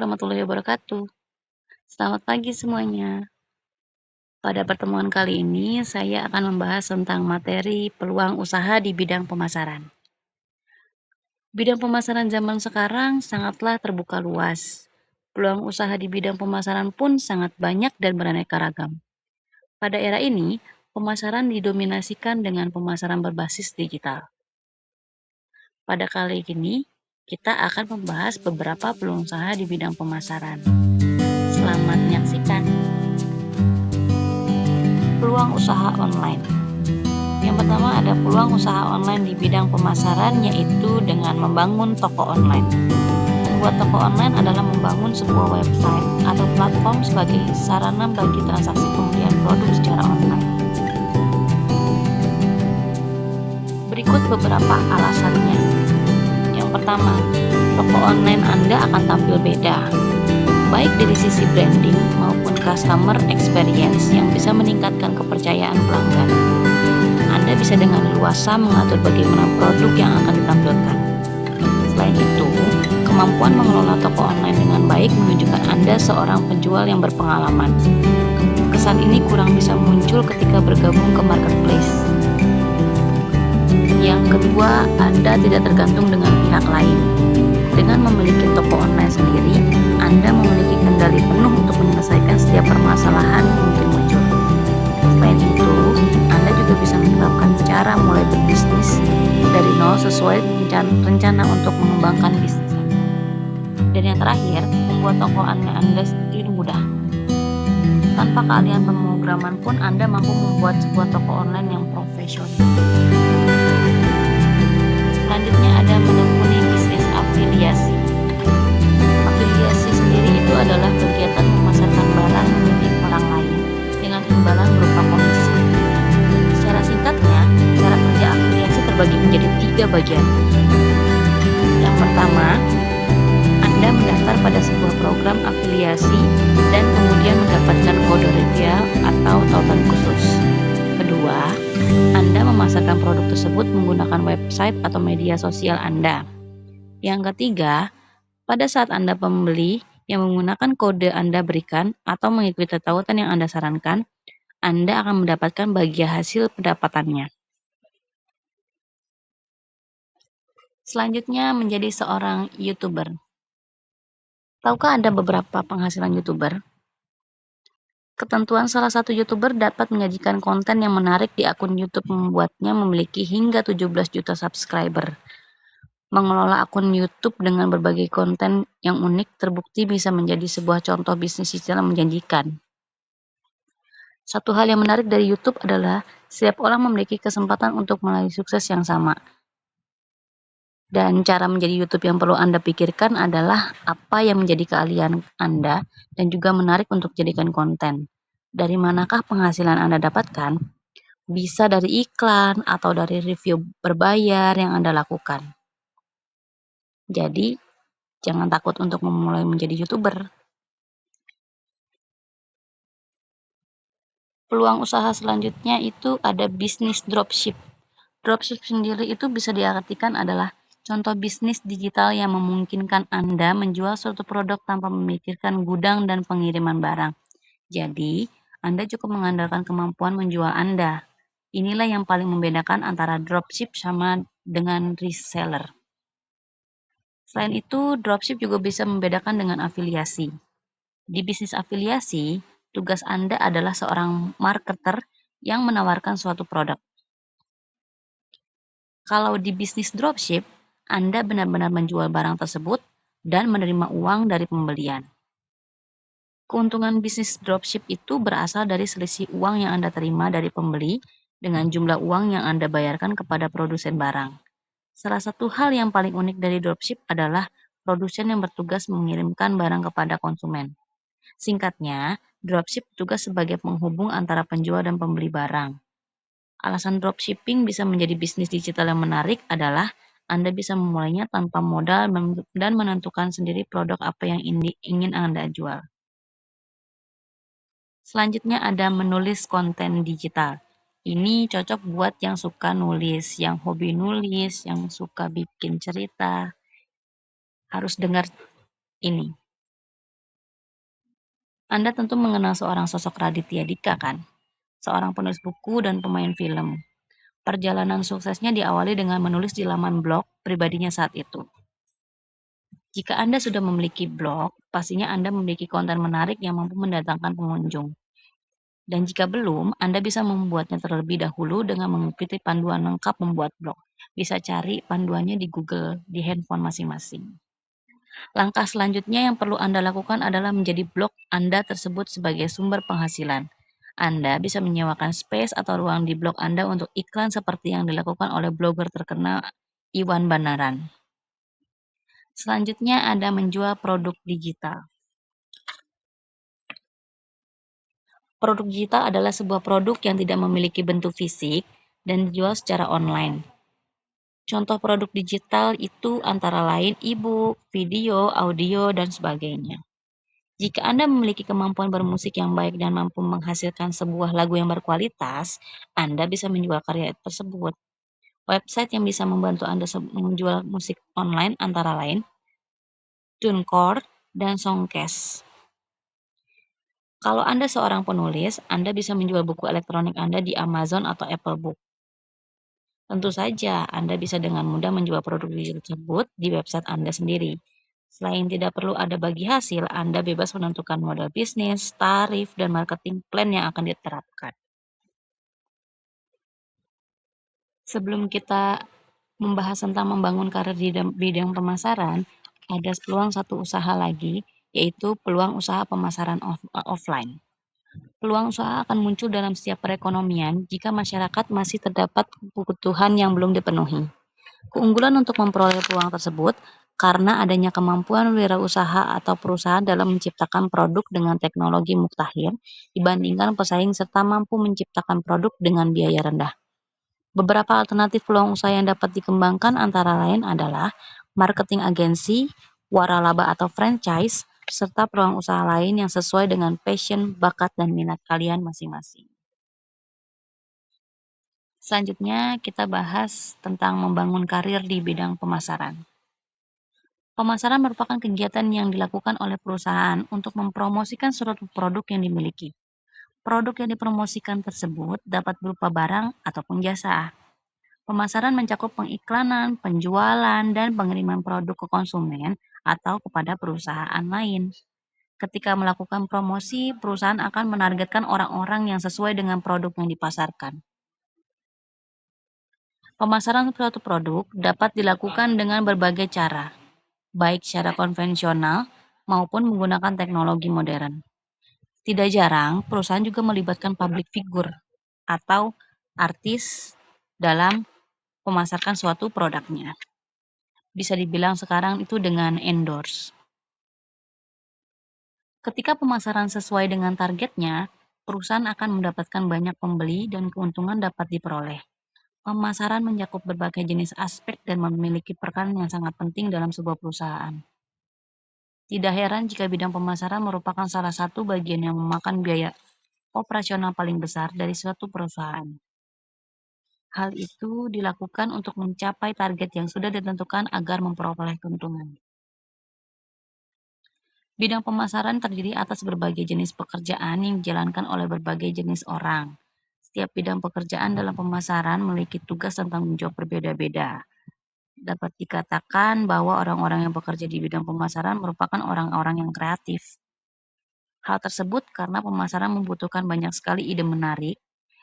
warahmatullahi wabarakatuh. Selamat pagi semuanya. Pada pertemuan kali ini, saya akan membahas tentang materi peluang usaha di bidang pemasaran. Bidang pemasaran zaman sekarang sangatlah terbuka luas. Peluang usaha di bidang pemasaran pun sangat banyak dan beraneka ragam. Pada era ini, pemasaran didominasikan dengan pemasaran berbasis digital. Pada kali ini, kita akan membahas beberapa peluang usaha di bidang pemasaran. Selamat menyaksikan. Peluang usaha online. Yang pertama ada peluang usaha online di bidang pemasaran, yaitu dengan membangun toko online. Membuat toko online adalah membangun sebuah website atau platform sebagai sarana bagi transaksi pembelian produk secara online. Berikut beberapa alasannya. Yang pertama, toko online Anda akan tampil beda, baik dari sisi branding maupun customer experience yang bisa meningkatkan kepercayaan pelanggan. Anda bisa dengan leluasa mengatur bagaimana produk yang akan ditampilkan. Selain itu, kemampuan mengelola toko online dengan baik menunjukkan Anda seorang penjual yang berpengalaman. Kesan ini kurang bisa muncul ketika bergabung ke marketplace. Yang kedua, Anda tidak tergantung dengan pihak lain. Dengan memiliki toko online sendiri, Anda memiliki kendali penuh untuk menyelesaikan setiap permasalahan yang mungkin muncul. Selain itu, Anda juga bisa menerapkan cara mulai berbisnis dari nol sesuai rencana untuk mengembangkan bisnis Anda. Dan yang terakhir, membuat toko online Anda sendiri mudah. Tanpa keahlian pemrograman pun Anda mampu membuat sebuah toko online yang profesional. Selanjutnya ada menekuni bisnis afiliasi. Afiliasi sendiri itu adalah kegiatan memasarkan barang milik orang lain dengan imbalan berupa komisi. Secara singkatnya, cara kerja afiliasi terbagi menjadi 3 bagian. Yang pertama, Anda mendaftar pada sebuah program afiliasi dan kemudian mendapatkan kode referral atau tautan khusus. Kedua, Anda memasarkan produk tersebut menggunakan website atau media sosial Anda. Yang ketiga, pada saat Anda pembeli yang menggunakan kode Anda berikan atau mengikuti tautan yang Anda sarankan, Anda akan mendapatkan bagian hasil pendapatannya. Selanjutnya menjadi seorang YouTuber. Tahukah Anda beberapa penghasilan YouTuber? Ketentuan salah satu YouTuber dapat menyajikan konten yang menarik di akun YouTube membuatnya memiliki hingga 17 juta subscriber. Mengelola akun YouTube dengan berbagai konten yang unik terbukti bisa menjadi sebuah contoh bisnis digital yang menjanjikan. Satu hal yang menarik dari YouTube adalah setiap orang memiliki kesempatan untuk meraih sukses yang sama. Dan cara menjadi YouTube yang perlu Anda pikirkan adalah apa yang menjadi keahlian Anda dan juga menarik untuk jadikan konten. Dari manakah penghasilan Anda dapatkan? Bisa dari iklan atau dari review berbayar yang Anda lakukan. Jadi, jangan takut untuk memulai menjadi YouTuber. Peluang usaha selanjutnya itu ada bisnis dropship. Dropship sendiri itu bisa diartikan adalah contoh bisnis digital yang memungkinkan Anda menjual suatu produk tanpa memikirkan gudang dan pengiriman barang. Jadi, Anda cukup mengandalkan kemampuan menjual Anda. Inilah yang paling membedakan antara dropship sama dengan reseller. Selain itu, dropship juga bisa membedakan dengan afiliasi. Di bisnis afiliasi, tugas Anda adalah seorang marketer yang menawarkan suatu produk. Kalau di bisnis dropship, Anda benar-benar menjual barang tersebut dan menerima uang dari pembelian. Keuntungan bisnis dropship itu berasal dari selisih uang yang Anda terima dari pembeli dengan jumlah uang yang Anda bayarkan kepada produsen barang. Salah satu hal yang paling unik dari dropship adalah produsen yang bertugas mengirimkan barang kepada konsumen. Singkatnya, dropship bertugas sebagai penghubung antara penjual dan pembeli barang. Alasan dropshipping bisa menjadi bisnis digital yang menarik adalah Anda bisa memulainya tanpa modal dan menentukan sendiri produk apa yang ingin Anda jual. Selanjutnya ada menulis konten digital. Ini cocok buat yang suka nulis, yang hobi nulis, yang suka bikin cerita. Harus dengar ini. Anda tentu mengenal seorang sosok Raditya Dika kan? Seorang penulis buku dan pemain film. Perjalanan suksesnya diawali dengan menulis di laman blog pribadinya saat itu. Jika Anda sudah memiliki blog, pastinya Anda memiliki konten menarik yang mampu mendatangkan pengunjung. Dan jika belum, Anda bisa membuatnya terlebih dahulu dengan mengikuti panduan lengkap membuat blog. Bisa cari panduannya di Google di handphone masing-masing. Langkah selanjutnya yang perlu Anda lakukan adalah menjadi blog Anda tersebut sebagai sumber penghasilan. Anda bisa menyewakan space atau ruang di blog Anda untuk iklan seperti yang dilakukan oleh blogger terkenal Iwan Banaran. Selanjutnya Anda menjual produk digital. Produk digital adalah sebuah produk yang tidak memiliki bentuk fisik dan dijual secara online. Contoh produk digital itu antara lain e-book, video, audio, dan sebagainya. Jika Anda memiliki kemampuan bermusik yang baik dan mampu menghasilkan sebuah lagu yang berkualitas, Anda bisa menjual karya tersebut. Website yang bisa membantu Anda menjual musik online antara lain TuneCore dan Songcast. Kalau Anda seorang penulis, Anda bisa menjual buku elektronik Anda di Amazon atau Apple Book. Tentu saja, Anda bisa dengan mudah menjual produk digital tersebut di website Anda sendiri. Selain tidak perlu ada bagi hasil, Anda bebas menentukan model bisnis, tarif, dan marketing plan yang akan diterapkan. Sebelum kita membahas tentang membangun karir di bidang pemasaran, ada peluang satu usaha lagi, yaitu peluang usaha pemasaran offline. Peluang usaha akan muncul dalam setiap perekonomian jika masyarakat masih terdapat kebutuhan yang belum dipenuhi. Keunggulan untuk memperoleh peluang tersebut karena adanya kemampuan wirausaha atau perusahaan dalam menciptakan produk dengan teknologi mutakhir dibandingkan pesaing serta mampu menciptakan produk dengan biaya rendah. Beberapa alternatif peluang usaha yang dapat dikembangkan antara lain adalah marketing agensi, waralaba atau franchise, serta peluang usaha lain yang sesuai dengan passion, bakat, dan minat kalian masing-masing. Selanjutnya kita bahas tentang membangun karir di bidang pemasaran. Pemasaran merupakan kegiatan yang dilakukan oleh perusahaan untuk mempromosikan suatu produk yang dimiliki. Produk yang dipromosikan tersebut dapat berupa barang ataupun jasa. Pemasaran mencakup pengiklanan, penjualan, dan pengiriman produk ke konsumen atau kepada perusahaan lain. Ketika melakukan promosi, perusahaan akan menargetkan orang-orang yang sesuai dengan produk yang dipasarkan. Pemasaran suatu produk dapat dilakukan dengan berbagai cara, baik secara konvensional maupun menggunakan teknologi modern. Tidak jarang, perusahaan juga melibatkan public figure atau artis dalam memasarkan suatu produknya. Bisa dibilang sekarang itu dengan endorse. Ketika pemasaran sesuai dengan targetnya, perusahaan akan mendapatkan banyak pembeli dan keuntungan dapat diperoleh. Pemasaran mencakup berbagai jenis aspek dan memiliki peran yang sangat penting dalam sebuah perusahaan. Tidak heran jika bidang pemasaran merupakan salah satu bagian yang memakan biaya operasional paling besar dari suatu perusahaan. Hal itu dilakukan untuk mencapai target yang sudah ditentukan agar memperoleh keuntungan. Bidang pemasaran terdiri atas berbagai jenis pekerjaan yang dijalankan oleh berbagai jenis orang. Setiap bidang pekerjaan dalam pemasaran memiliki tugas dan tanggung jawab berbeda-beda. Dapat dikatakan bahwa orang-orang yang bekerja di bidang pemasaran merupakan orang-orang yang kreatif. Hal tersebut karena pemasaran membutuhkan banyak sekali ide menarik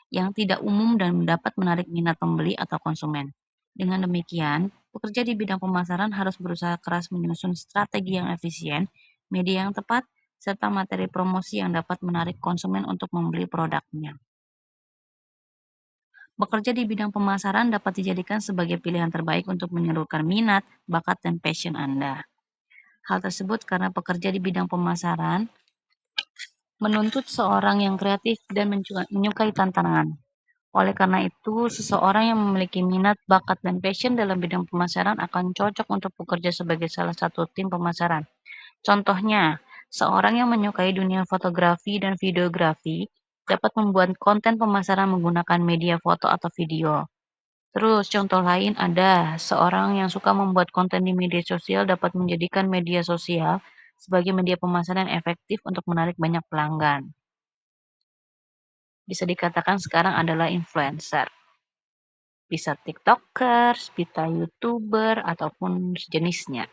yang tidak umum dan dapat menarik minat pembeli atau konsumen. Dengan demikian, pekerja di bidang pemasaran harus berusaha keras menyusun strategi yang efisien, media yang tepat, serta materi promosi yang dapat menarik konsumen untuk membeli produknya. Bekerja di bidang pemasaran dapat dijadikan sebagai pilihan terbaik untuk menyalurkan minat, bakat, dan passion Anda. Hal tersebut karena pekerja di bidang pemasaran menuntut seorang yang kreatif dan menyukai tantangan. Oleh karena itu, seseorang yang memiliki minat, bakat, dan passion dalam bidang pemasaran akan cocok untuk bekerja sebagai salah satu tim pemasaran. Contohnya, seorang yang menyukai dunia fotografi dan videografi dapat membuat konten pemasaran menggunakan media foto atau video. Terus, contoh lain ada seorang yang suka membuat konten di media sosial dapat menjadikan media sosial sebagai media pemasaran yang efektif untuk menarik banyak pelanggan. Bisa dikatakan sekarang adalah influencer. Bisa TikTokers, bisa YouTuber, ataupun sejenisnya.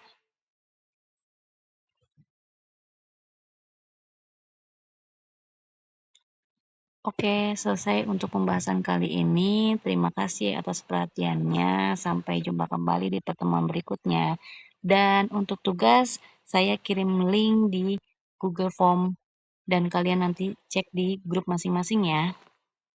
Oke, selesai untuk pembahasan kali ini. Terima kasih atas perhatiannya. Sampai jumpa kembali di pertemuan berikutnya. Dan untuk tugas, saya kirim link di Google Form dan kalian nanti cek di grup masing-masing ya.